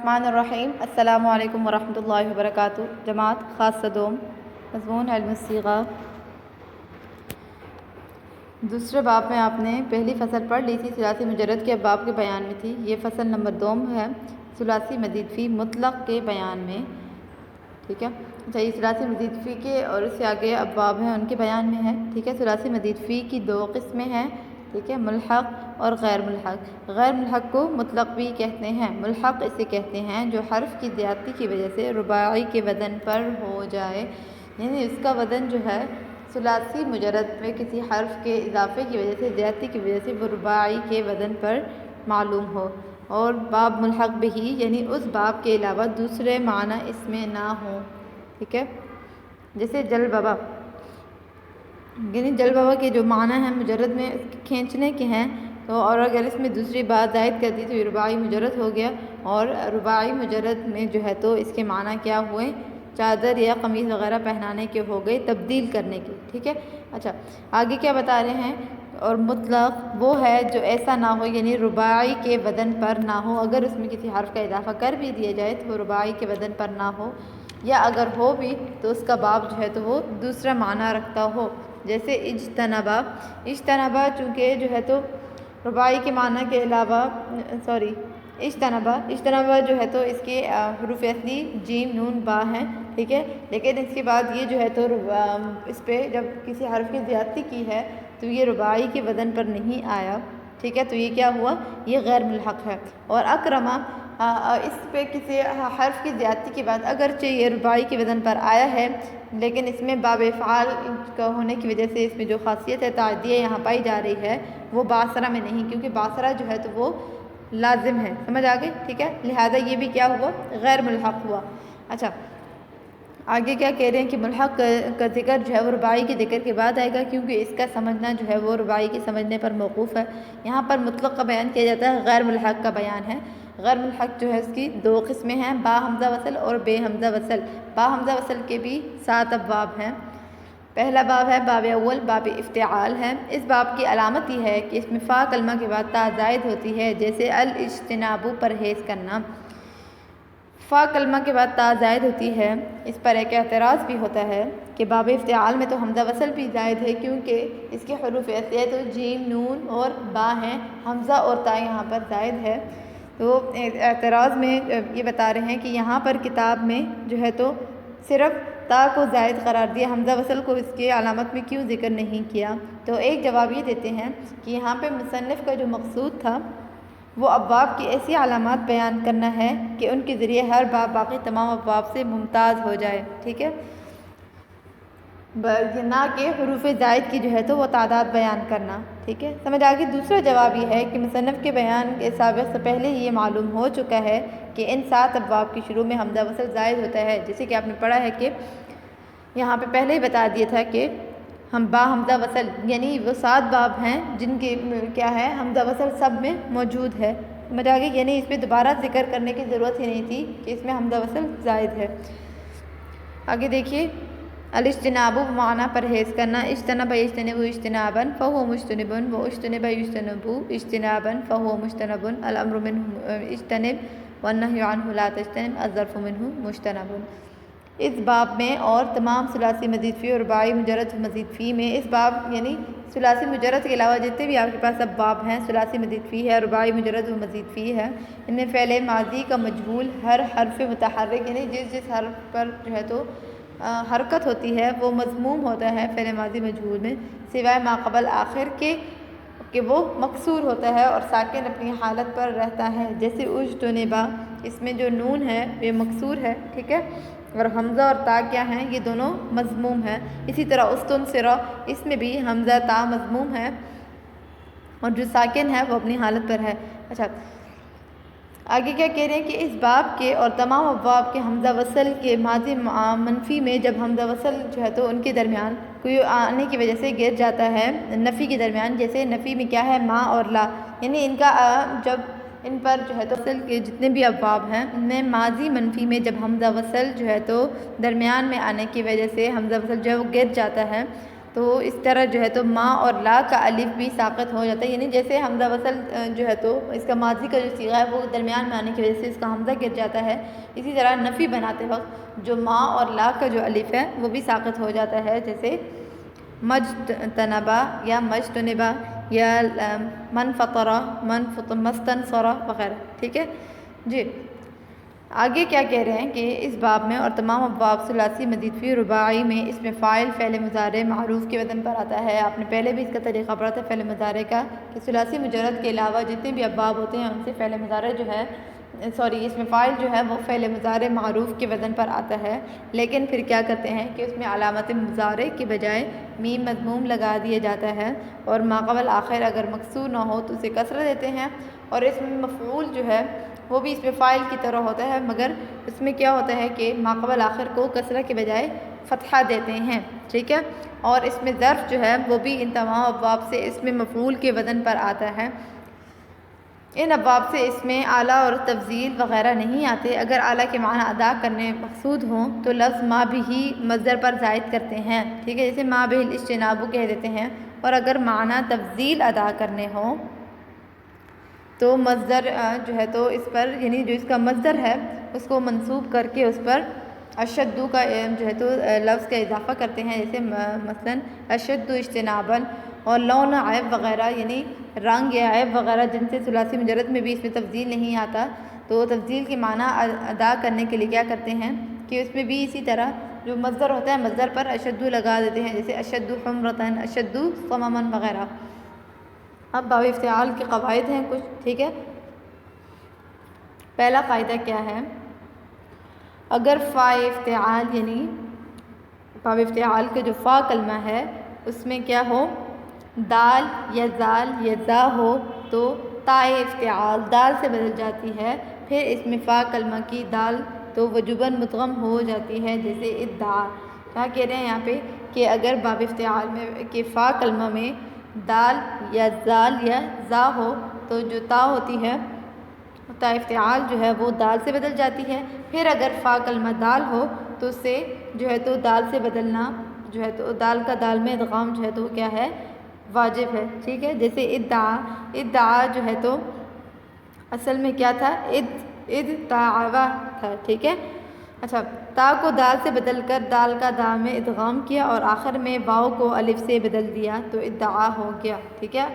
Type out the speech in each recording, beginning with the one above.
الرحمن الرحیم السلام علیکم ورحمۃ اللہ وبرکاتہ۔ جماعت خاص صدوم، مضمون علم الصیغہ۔ دوسرے باب میں آپ نے پہلی فصل پڑھ لی تھی، ثلاثی مجرد کے ابواب کے بیان میں تھی۔ یہ فصل نمبر 2 ہے، ثلاثی مزید فی مطلق کے بیان میں، ٹھیک ہے۔ اچھا، یہ ثلاثی مزید فی کے اور اس سے آگے ابواب ہیں ان کے بیان میں ہے، ٹھیک ہے۔ ثلاثی مزید فی کی 2 قسمیں ہیں، ٹھیک ہے، ملحق اور غیر ملحق۔ غیر ملحق کو مطلق بھی کہتے ہیں، ملحق اسے کہتے ہیں جو حرف کی زیادتی کی وجہ سے رباعی کے وزن پر ہو جائے، یعنی اس کا وزن جو ہے ثلاثی مجرد میں کسی حرف کے اضافے کی وجہ سے، زیادتی کی وجہ سے وہ رباعی کے وزن پر معلوم ہو، اور باب ملحق بھی یعنی اس باب کے علاوہ دوسرے معنی اس میں نہ ہوں، ٹھیک ہے۔ جیسے جلببہ، یعنی جلببہ کے جو معنی ہیں مجرد میں کھینچنے کے ہیں، تو اور اگر اس میں دوسری بات زائد کر دی تو یہ رباعی مجرد ہو گیا، اور رباعی مجرد میں جو ہے تو اس کے معنی کیا ہوئے، چادر یا قمیص وغیرہ پہنانے کے ہو گئے، تبدیل کرنے کے، ٹھیک ہے۔ اچھا، آگے کیا بتا رہے ہیں، اور مطلق وہ ہے جو ایسا نہ ہو، یعنی رباعی کے وزن پر نہ ہو، اگر اس میں کسی حرف کا اضافہ کر بھی دیا جائے تو وہ رباعی کے وزن پر نہ ہو، یا اگر ہو بھی تو اس کا باب جو ہے تو وہ دوسرا معنی رکھتا ہو۔ جیسے اجتنبہ، اجتنبہ چونکہ جو ہے تو رباعی کے معنی کے علاوہ اجتنبہ جو ہے تو اس کے حروف اصلی جیم نون با ہیں، ٹھیک ہے، لیکن اس کے بعد یہ جو ہے تو اس پہ جب کسی حرف کی زیادتی کی ہے تو یہ رباعی کے وزن پر نہیں آیا، ٹھیک ہے، تو یہ کیا ہوا، یہ غیر ملحق ہے۔ اور اکرمہ، اس پہ کسی حرف کی زیادتی کے بعد اگرچہ یہ رباعی کے وزن پر آیا ہے، لیکن اس میں باب افعال کا ہونے کی وجہ سے اس میں جو خاصیت ہے تعدیہ یہاں پائی جا رہی ہے وہ باصرہ میں نہیں، کیونکہ باصرہ جو ہے تو وہ لازم ہے، سمجھ آگے، ٹھیک ہے، لہذا یہ بھی کیا ہوا، غیر ملحق ہوا۔ اچھا، آگے کیا کہہ رہے ہیں کہ ملحق کا ذکر جو ہے وہ رباعی کے ذکر کے بعد آئے گا، کیونکہ اس کا سمجھنا جو ہے وہ رباعی کے سمجھنے پر موقوف ہے۔ یہاں پر مطلق کا بیان کیا جاتا ہے، غیر ملحق کا بیان ہے۔ غیر ملحق جو ہے اس کی 2 قسمیں ہیں، با حمزہ وصل اور بے حمزہ وصل۔ با حمزہ وصل کے بھی 7 ابواب ہیں۔ پہلا باب ہے باب اول، باب افتعال ہے۔ اس باب کی علامت یہ ہے کہ اس میں فا کلمہ کے بعد تا زائد ہوتی ہے، جیسے الاجتناب، پرہیز کرنا۔ فا کلمہ کے بعد تا زائد ہوتی ہے، اس پر ایک اعتراض بھی ہوتا ہے کہ باب افتعال میں تو حمزہ وصل بھی زائد ہے، کیونکہ اس کے حروف ایسے تو جیم نون اور با ہیں، حمزہ اور تا یہاں پر زائد ہے۔ تو اعتراض میں یہ بتا رہے ہیں کہ یہاں پر کتاب میں جو ہے تو صرف تا کو زائد قرار دیا، حمزہ وصل کو اس کے علامت میں کیوں ذکر نہیں کیا؟ تو ایک جواب یہ دیتے ہیں کہ یہاں پہ مصنف کا جو مقصود تھا وہ ابواب کی ایسی علامات بیان کرنا ہے کہ ان کے ذریعے ہر باب باقی تمام ابواب سے ممتاز ہو جائے، ٹھیک ہے، نہ کہ حروف زائد کی جو ہے تو وہ تعداد بیان کرنا، ٹھیک ہے، سمجھ آگے۔ دوسرا جواب یہ ہے کہ مصنف کے بیان کے سابق سے پہلے ہی یہ معلوم ہو چکا ہے کہ ان 7 ابواب کی شروع میں حمزہ وصل زائد ہوتا ہے، جیسے کہ آپ نے پڑھا ہے کہ یہاں پہ پہلے ہی بتا دیا تھا کہ ہم با حمزہ وصل، یعنی وہ 7 باب ہیں جن کے کیا ہے، حمزہ وصل سب میں موجود ہے، سمجھ آگے، یعنی اس پہ دوبارہ ذکر کرنے کی ضرورت ہی نہیں تھی کہ اس میں حمزہ وصل زائد ہے۔ آگے دیکھیے، الاجتناب معنی پرہیز کرنا، اجتنب یجتنب اجتنابا فہو مجتنب و اجتنب یجتنب اجتنابا فہو مجتنب، الامر منہ اجتنب والنہی عنہ لا تجتنب، الظرف منہ مجتنب۔ اس باب میں اور تمام ثلاثی مزید فی اور رباعی مجرد مزید فی میں، اس باب یعنی ثلاثی مجرد کے علاوہ جتنے بھی آپ کے پاس اب باب ہیں، ثلاثی مزید فی ہے، رباعی مجرد و مزید فی ہے، ان میں فعل ماضی کا مجہول ہر حرف متحرک، یعنی جس حرف پر جو ہے تو حرکت ہوتی ہے وہ مضموم ہوتا ہے فعل ماضی مجہول میں، سوائے ما قبل آخر کے کہ وہ مکسور ہوتا ہے اور ساکن اپنی حالت پر رہتا ہے، جیسے اجتنبا، اس میں جو نون ہے یہ مکسور ہے، ٹھیک ہے، اور حمزہ اور تا کیا ہیں، یہ دونوں مضموم ہیں۔ اسی طرح استنصرا، اس میں بھی حمزہ تا مضموم ہے اور جو ساکن ہے وہ اپنی حالت پر ہے۔ اچھا، آگے کیا کہہ رہے ہیں کہ اس باب کے اور تمام ابواب کے حمزہ وصل کے ماضی منفی میں جب حمزہ وصل جو ہے تو ان کے درمیان کوئی آنے کی وجہ سے گر جاتا ہے، نفی کے درمیان، جیسے نفی میں کیا ہے، ما اور لا، یعنی ان کا جب ان پر جو ہے تو وصل کے جتنے بھی ابواب ہیں ان میں ماضی منفی میں جب حمزہ وصل جو ہے تو درمیان میں آنے کی وجہ سے حمزہ وصل جو ہے وہ گر جاتا ہے، تو اس طرح جو ہے تو ما اور لا کا الف بھی ساقط ہو جاتا ہے، یعنی جیسے حمزہ وصل جو ہے تو اس کا ماضی کا جو صیغہ ہے وہ درمیان میں آنے کی وجہ سے اس کا حمزہ گر جاتا ہے، اسی طرح نفی بناتے وقت جو ما اور لا کا جو الف ہے وہ بھی ساقط ہو جاتا ہے، جیسے مجتنبا یا مجتنبا یا من فطرہ مستنصرہ وغیرہ، ٹھیک ہے جی۔ آگے کیا کہہ رہے ہیں کہ اس باب میں اور تمام ابواب ثلاثی مزید فی رباعی میں اس میں فاعل فعل مضارع معروف کے وزن پر آتا ہے۔ آپ نے پہلے بھی اس کا طریقہ پڑھا تھا فعل مضارع کا کہ ثلاثی مجرد کے علاوہ جتنے بھی ابواب ہوتے ہیں ان سے فعل مضارع جو ہے اس میں فاعل جو ہے وہ فعل مضارع معروف کے وزن پر آتا ہے، لیکن پھر کیا کرتے ہیں کہ اس میں علامت مضارع کے بجائے میم مضموم لگا دیا جاتا ہے، اور ما قبل آخر اگر مکسور نہ ہو تو اسے کسرہ دیتے ہیں، اور اس میں مفعول جو ہے وہ بھی اس میں فاعل کی طرح ہوتا ہے، مگر اس میں کیا ہوتا ہے کہ ما قبل آخر کو کسرہ کے بجائے فتحہ دیتے ہیں، ٹھیک ہے۔ اور اس میں ظرف جو ہے وہ بھی ان تمام ابواب سے اس میں مفعول کے وزن پر آتا ہے۔ ان ابواب سے اس میں اعلیٰ اور تفضیل وغیرہ نہیں آتے۔ اگر اعلیٰ کے معنی ادا کرنے مقصود ہوں تو لفظ ما بھی مصدر پر زائد کرتے ہیں، ٹھیک ہے، جیسے ما به الاجتناب کہہ دیتے ہیں، اور اگر معنی تفضیل ادا کرنے ہوں تو مصدر جو ہے تو اس پر یعنی جو اس کا مصدر ہے اس کو منصوب کر کے اس پر اشد کا جو ہے تو لفظ کا اضافہ کرتے ہیں، جیسے مثلا اشد اجتنابا، اور لون عیب وغیرہ یعنی رنگ یا عیب وغیرہ جن سے ثلاثی مجرد میں بھی اس میں تفضیل نہیں آتا، تو تفضیل کے معنی ادا کرنے کے لیے کیا کرتے ہیں کہ اس میں بھی اسی طرح جو مصدر ہوتا ہے مصدر پر اشد لگا دیتے ہیں، جیسے اشد حمرتا اشد صمما وغیرہ۔ اب باب افتعال کے قواعد ہیں کچھ، ٹھیک ہے۔ پہلا قاعدہ کیا ہے، اگر فا افتعال یعنی باب افتعال کے جو فا کلمہ ہے اس میں کیا ہو، دال یا زال یا زا ہو تو تا افتعال دال سے بدل جاتی ہے، پھر اس میں فا کلمہ کی دال تو وجوباً مدغم ہو جاتی ہے، جیسے ادعا۔ کیا کہہ رہے ہیں یہاں پہ کہ اگر باب افتعال میں کہ فا کلمہ میں دال یا زال یا زا ہو تو جو تا ہوتی ہے تا افتعال جو ہے وہ دال سے بدل جاتی ہے، پھر اگر فا کلمہ دال ہو تو اسے جو ہے تو دال سے بدلنا جو ہے تو دال کا دال میں ادغام جو ہے تو کیا ہے واجب ہے، ٹھیک ہے، جیسے ادعا جو ہے تو اصل میں کیا تھا ادعوا تھا، ٹھیک ہے۔ اچھا، تا کو دال سے بدل کر دال کا دا میں ادغام کیا اور آخر میں واو کو الف سے بدل دیا تو ادعا ہو گیا، ٹھیک ہے۔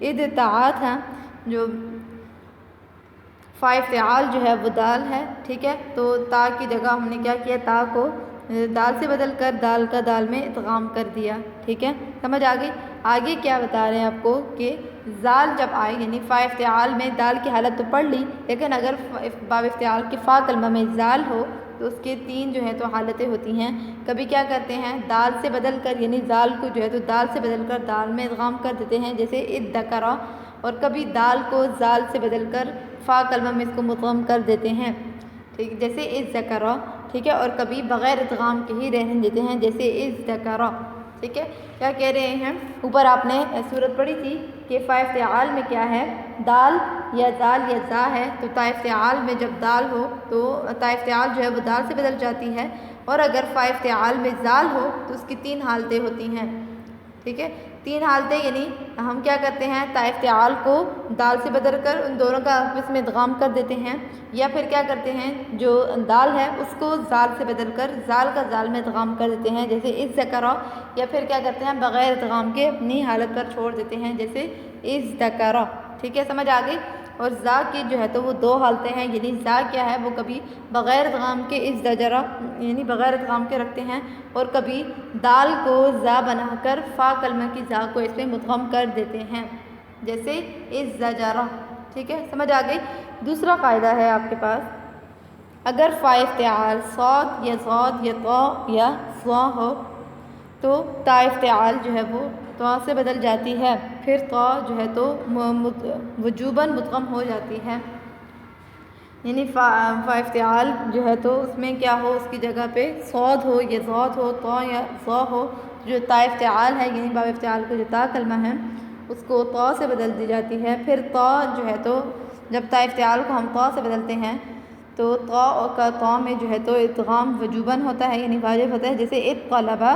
ادعا تھا جو فا افتعال جو ہے وہ دال ہے، ٹھیک ہے، تو تا کی جگہ ہم نے کیا کیا، تا کو دال سے بدل کر دال کا دال میں ادغام کر دیا، ٹھیک ہے، سمجھ آ گئی۔ آگے کیا بتا رہے ہیں آپ کو کہ زال جب آئے یعنی فا افتعال میں دال کی حالت تو پڑھ لی، لیکن اگر باب افتعال کے فا کلمہ میں زال ہو تو اس کے تین جو ہے تو حالتیں ہوتی ہیں۔ کبھی کیا کرتے ہیں دال سے بدل کر یعنی زال کو جو ہے تو دال سے بدل کر دال میں ادغام کر دیتے ہیں، جیسے ادکرا، اور کبھی دال کو زال سے بدل کر فا کلمہ میں اس کو مدغم کر دیتے ہیں، ٹھیک، جیسے ازذکرا، ٹھیک ہے، اور کبھی بغیر ادغام کے ہی رہنے دیتے ہیں، جیسے ازذکرا، ٹھیک ہے۔ کیا کہہ رہے ہیں، اوپر آپ نے صورت پڑھی تھی کہ فا افتعال میں کیا ہے، دال یا زال یا زا ہے، تو تا افتعال میں جب دال ہو تو تا افتعال جو ہے وہ دال سے بدل جاتی ہے، اور اگر فا افتعال میں زال ہو تو اس کی تین حالتیں ہوتی ہیں، ٹھیک ہے، تین حالتیں یعنی ہم کیا کرتے ہیں تا افتعال کو دال سے بدل کر ان دونوں کا آپس میں ادغام کر دیتے ہیں، یا پھر کیا کرتے ہیں جو دال ہے اس کو زال سے بدل کر زال کا زال میں ادغام کر دیتے ہیں، جیسے ازذکرا، یا پھر کیا کرتے ہیں بغیر ادغام کے اپنی حالت پر چھوڑ دیتے ہیں، جیسے ازذکرا، ٹھیک ہے، سمجھ آ گئی۔ اور زا کی جو ہے تو وہ دو حالتیں ہیں، یعنی زا کیا ہے وہ کبھی بغیر ادغام کے ازدجرا یعنی بغیر ادغام کے رکھتے ہیں، اور کبھی دال کو زا بنا کر فا کلمہ کی زا کو اس میں مدغم کر دیتے ہیں، جیسے ازدجرا، ٹھیک ہے، سمجھ آ گئی۔ دوسرا قاعدہ ہے آپ کے پاس، اگر فا افتعال صاد یا ضاد یا طا یا ظا ہو تو تا افتعال جو ہے وہ طا سے بدل جاتی ہے، پھر طا جو ہے تو وجوباً مدغم ہو جاتی ہے، یعنی فا افتعال جو ہے تو اس میں کیا ہو، اس کی جگہ پہ صاد ہو یا ضاد ہو، طا یا ظا ہو، جو تا افتعال ہے یعنی باب افتعال کا جو تا کلمہ ہے اس کو طا سے بدل دی جاتی ہے، پھر طا جو ہے تو جب تا افتعال کو ہم طا سے بدلتے ہیں تو طا کا طا میں جو ہے تو ادغام وجوباً ہوتا ہے یعنی واجب ہوتا ہے، جیسے اطلبا